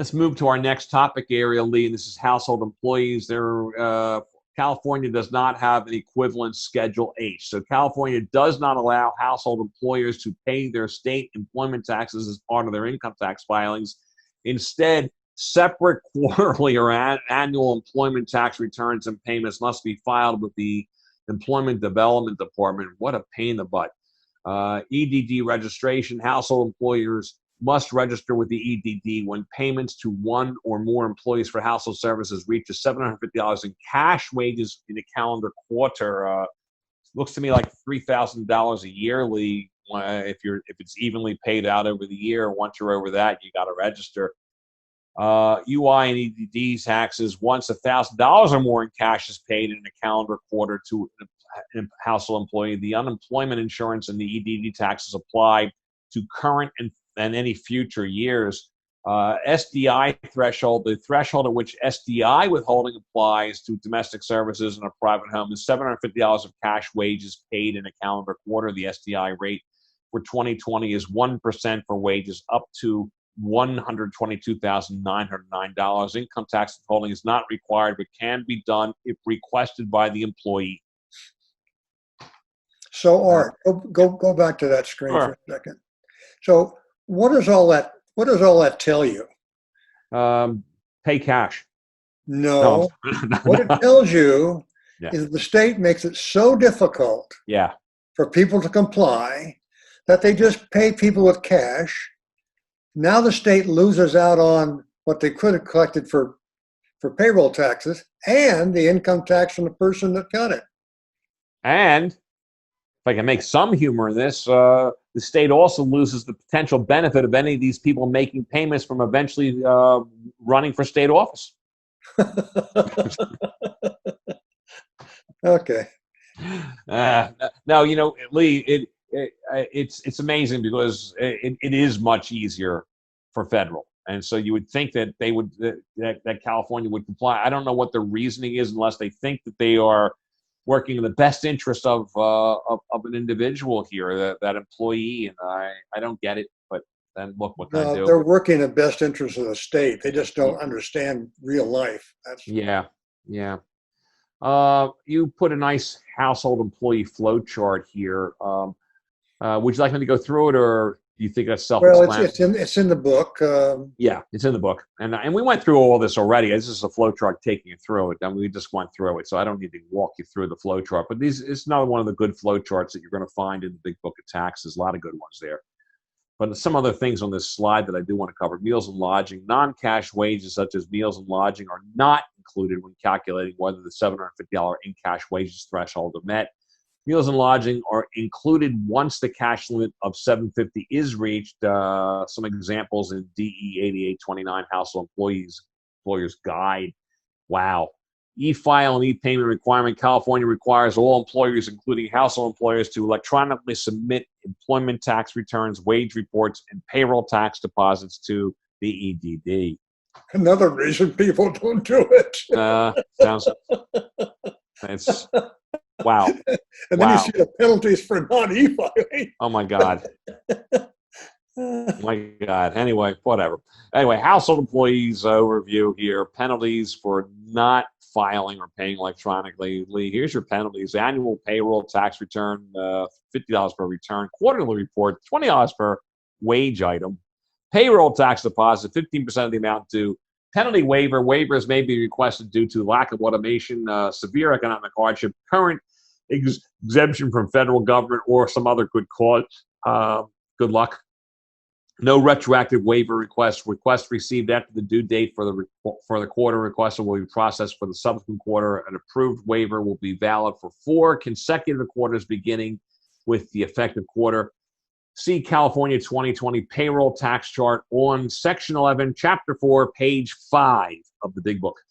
Let's move to our next topic area, Lee, and this is household employees. California does not have an equivalent Schedule H. So California does not allow household employers to pay their state employment taxes as part of their income tax filings. Instead, separate quarterly or annual employment tax returns and payments must be filed with the Employment Development Department. What a pain in the butt. EDD registration. Household employers must register with the EDD when payments to one or more employees for household services reaches $750 in cash wages in a calendar quarter. Looks to me like $3,000 a yearly if it's evenly paid out over the year. Once you're over that, you got to register. UI and EDD taxes, once $1,000 or more in cash is paid in a calendar quarter to a household employee, the unemployment insurance and the EDD taxes apply to current and any future years. SDI threshold, the threshold at which SDI withholding applies to domestic services in a private home is $750 of cash wages paid in a calendar quarter. The SDI rate for 2020 is 1% for wages up to $122,909. Income tax withholding is not required, but can be done if requested by the employee. So, Art, go back to that screen for a second. So, what does all that tell you? Pay cash. No. What it tells you is the state makes it so difficult for people to comply that they just pay people with cash. Now the state loses out on what they could have collected for payroll taxes and the income tax from the person that got it. And if I can make some humor in this, the state also loses the potential benefit of any of these people making payments from eventually running for state office. Okay. Now, Lee, it's amazing because it is much easier for federal. And so you would think that that California would comply. I don't know what the reasoning is unless they think that they are working in the best interest of an individual here, that employee, and I don't get it. But then look, what can I do? They're working in the best interest of the state. They just don't understand real life. Yeah. You put a nice household employee flow chart here. Would you like me to go through it, or do you think that's self-explanatory? Well, it's in the book. Yeah, it's in the book, and we went through all this already. This is a flow chart taking you through it, and we just went through it, so I don't need to walk you through the flow chart. But it's another one of the good flow charts that you're going to find in the Big Book of Taxes. A lot of good ones there. But some other things on this slide that I do want to cover: meals and lodging, non-cash wages such as meals and lodging are not included when calculating whether the $750 in cash wages threshold are met. Meals and lodging are included once the cash limit of $750 is reached. Some examples in DE 8829 Household Employers Guide. Wow. E-file and e-payment requirement. California requires all employers, including household employers, to electronically submit employment tax returns, wage reports, and payroll tax deposits to the EDD. Another reason people don't do it. It's wow. And then you see the penalties for not e-filing. Oh my God. My God. Anyway, whatever. Anyway, household employees overview here. Penalties for not filing or paying electronically. Lee, here's your penalties. Annual payroll tax return, $50 per return. Quarterly report, $20 per wage item. Payroll tax deposit, 15% of the amount due. Penalty waiver. Waivers may be requested due to lack of automation, severe economic hardship, current exemption from federal government, or some other good cause. Good luck. No retroactive waiver requests. Requests received after the due date for the quarter requested will be processed for the subsequent quarter. An approved waiver will be valid for 4 consecutive quarters beginning with the effective quarter. See California 2020 payroll tax chart on Section 11, Chapter 4, page 5 of the Big Book.